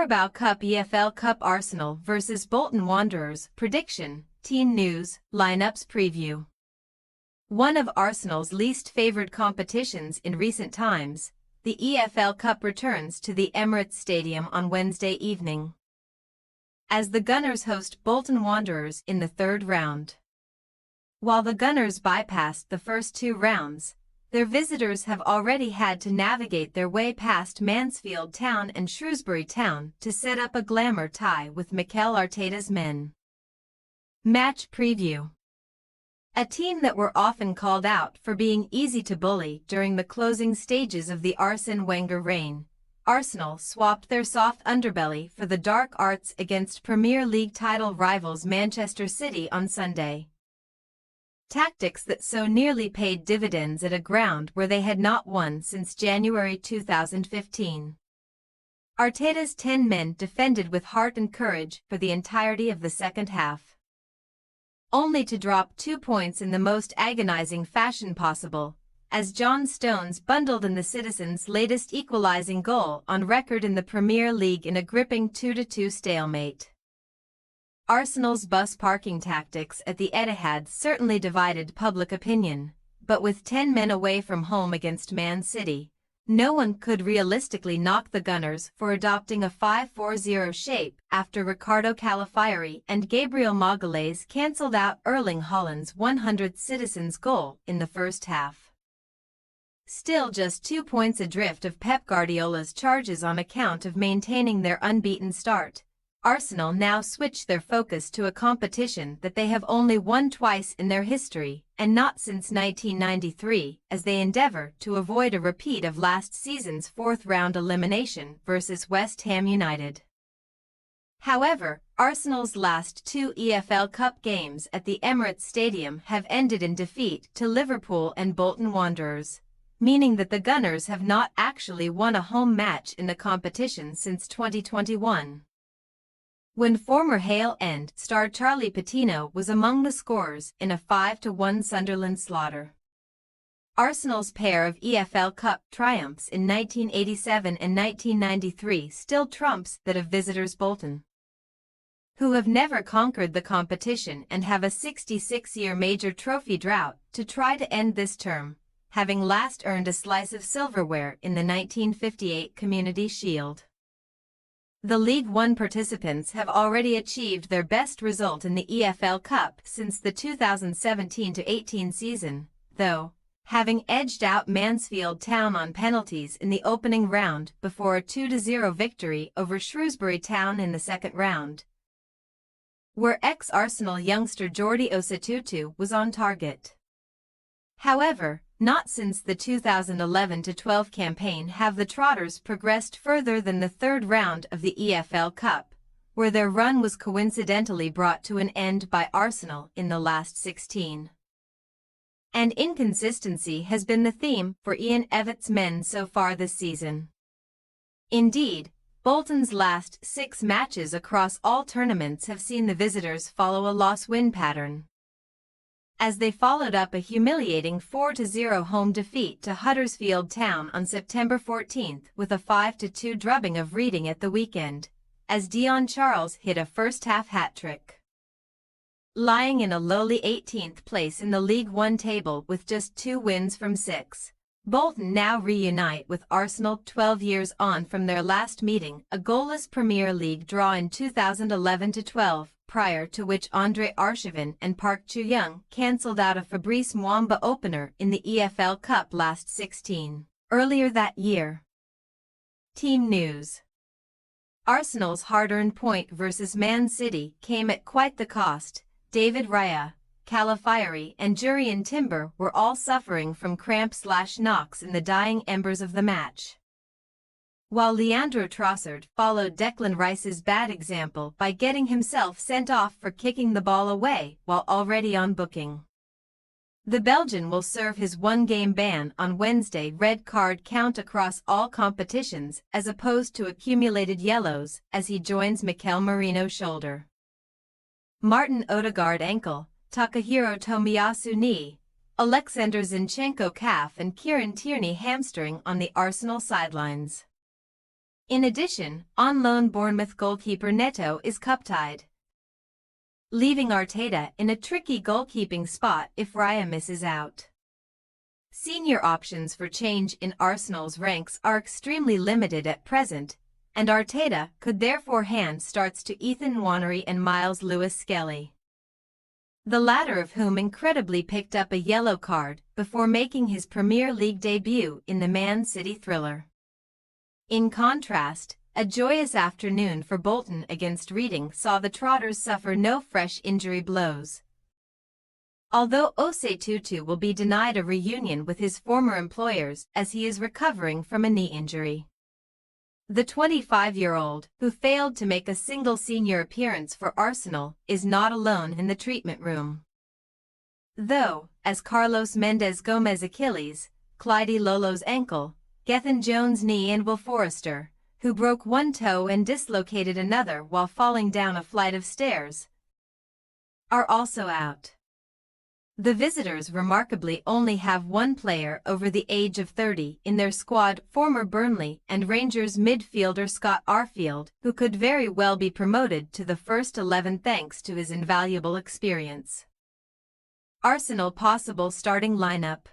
Carabao Cup EFL Cup Arsenal vs Bolton Wanderers prediction, team news, lineups preview. One of Arsenal's least favoured competitions in recent times, the EFL Cup returns to the Emirates Stadium on Wednesday evening, as the Gunners host Bolton Wanderers in the third round. While the Gunners bypassed the first two rounds, their visitors have already had to navigate their way past Mansfield Town and Shrewsbury Town to set up a glamour tie with Mikel Arteta's men. Match preview. A team that were often called out for being easy to bully during the closing stages of the Arsene Wenger reign, Arsenal swapped their soft underbelly for the dark arts against Premier League title rivals Manchester City on Sunday. Tactics that so nearly paid dividends at a ground where they had not won since January 2015. Arteta's 10 men defended with heart and courage for the entirety of the second half, only to drop 2 points in the most agonizing fashion possible, as John Stones bundled in the Citizens' latest equalizing goal on record in the Premier League in a gripping 2-2 stalemate. Arsenal's bus parking tactics at the Etihad certainly divided public opinion, but with 10 men away from home against Man City, no one could realistically knock the Gunners for adopting a 5-4-0 shape after Ricardo Calafiori and Gabriel Magalhaes cancelled out Erling Haaland's 100th Citizens goal in the first half. Still just 2 points adrift of Pep Guardiola's charges on account of maintaining their unbeaten start, Arsenal now switch their focus to a competition that they have only won twice in their history, and not since 1993, as they endeavour to avoid a repeat of last season's fourth-round elimination versus West Ham United. However, Arsenal's last 2 EFL Cup games at the Emirates Stadium have ended in defeat to Liverpool and Bolton Wanderers, meaning that the Gunners have not actually won a home match in the competition since 2021. When former Hale End star Charlie Patino was among the scorers in a 5-1 Sunderland slaughter. Arsenal's pair of EFL Cup triumphs in 1987 and 1993 still trumps that of visitors Bolton, who have never conquered the competition and have a 66-year major trophy drought to try to end this term, having last earned a slice of silverware in the 1958 Community Shield. The League One participants have already achieved their best result in the EFL Cup since the 2017-18 season, though, having edged out Mansfield Town on penalties in the opening round before a 2-0 victory over Shrewsbury Town in the second round, where ex-Arsenal youngster Jordi Osatutu was on target. However, not since the 2011-12 campaign have the Trotters progressed further than the third round of the EFL Cup, where their run was coincidentally brought to an end by Arsenal in the last 16. And inconsistency has been the theme for Ian Evatt's men so far this season. Indeed, Bolton's last 6 matches across all tournaments have seen the visitors follow a loss-win pattern, as they followed up a humiliating 4-0 home defeat to Huddersfield Town on September 14 with a 5-2 drubbing of Reading at the weekend, as Dion Charles hit a first-half hat-trick. Lying in a lowly 18th place in the League One table with just 2 wins from 6, Bolton now reunite with Arsenal 12 years on from their last meeting, a goalless Premier League draw in 2011-12. Prior to which Andre Arshavin and Park Chu-young cancelled out a Fabrice Muamba opener in the EFL Cup last 16. Earlier that year. Team news. Arsenal's hard-earned point versus Man City came at quite the cost. David Raya, Calafiori and Jurrien Timber were all suffering from cramp/knocks in the dying embers of the match, while Leandro Trossard followed Declan Rice's bad example by getting himself sent off for kicking the ball away while already on booking. The Belgian will serve his 1-game ban on Wednesday, red card count across all competitions as opposed to accumulated yellows, as he joins Mikel Merino's shoulder, Martin Odegaard ankle, Takahiro Tomiyasu knee, Alexander Zinchenko calf and Kieran Tierney hamstring on the Arsenal sidelines. In addition, on loan Bournemouth goalkeeper Neto is cup-tied, leaving Arteta in a tricky goalkeeping spot if Raya misses out. Senior options for change in Arsenal's ranks are extremely limited at present, and Arteta could therefore hand starts to Ethan Nwaneri and Miles Lewis-Skelly, the latter of whom incredibly picked up a yellow card before making his Premier League debut in the Man City thriller. In contrast, a joyous afternoon for Bolton against Reading saw the Trotters suffer no fresh injury blows. Although Osei Tutu will be denied a reunion with his former employers as he is recovering from a knee injury. The 25-year-old, who failed to make a single senior appearance for Arsenal, is not alone in the treatment room. Though, as Carlos Mendes Gomez Achilles, Clyde Lolo's ankle, Gethin Jones' knee and Will Forrester, who broke one toe and dislocated another while falling down a flight of stairs, are also out. The visitors remarkably only have one player over the age of 30 in their squad, former Burnley and Rangers midfielder Scott Arfield, who could very well be promoted to the first 11 thanks to his invaluable experience. Arsenal possible starting lineup: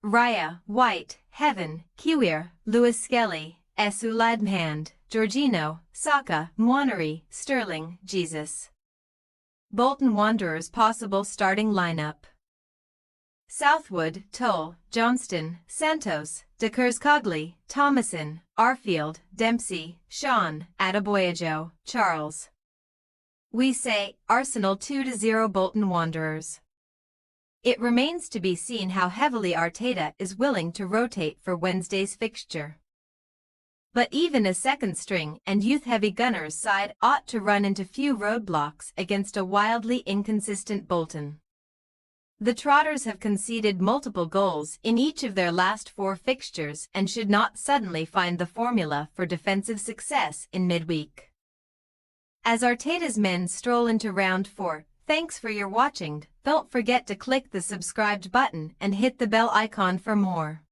Raya, White, Heaven, Kiwior, Lewis-Skelly, Esu-Ladmhand, Jorginho, Saka, Nwaneri, Sterling, Jesus. Bolton Wanderers possible starting lineup: Southwood, Toll, Johnston, Santos, Dekers-Cogley, Thomason, Arfield, Dempsey, Sean, Adebayo, Charles. We say, Arsenal 2-0 Bolton Wanderers. It remains to be seen how heavily Arteta is willing to rotate for Wednesday's fixture. But even a second-string and youth-heavy Gunners side ought to run into few roadblocks against a wildly inconsistent Bolton. The Trotters have conceded multiple goals in each of their last 4 fixtures and should not suddenly find the formula for defensive success in midweek. As Arteta's men stroll into round 4, thanks for your watching. Don't forget to click the subscribed button and hit the bell icon for more.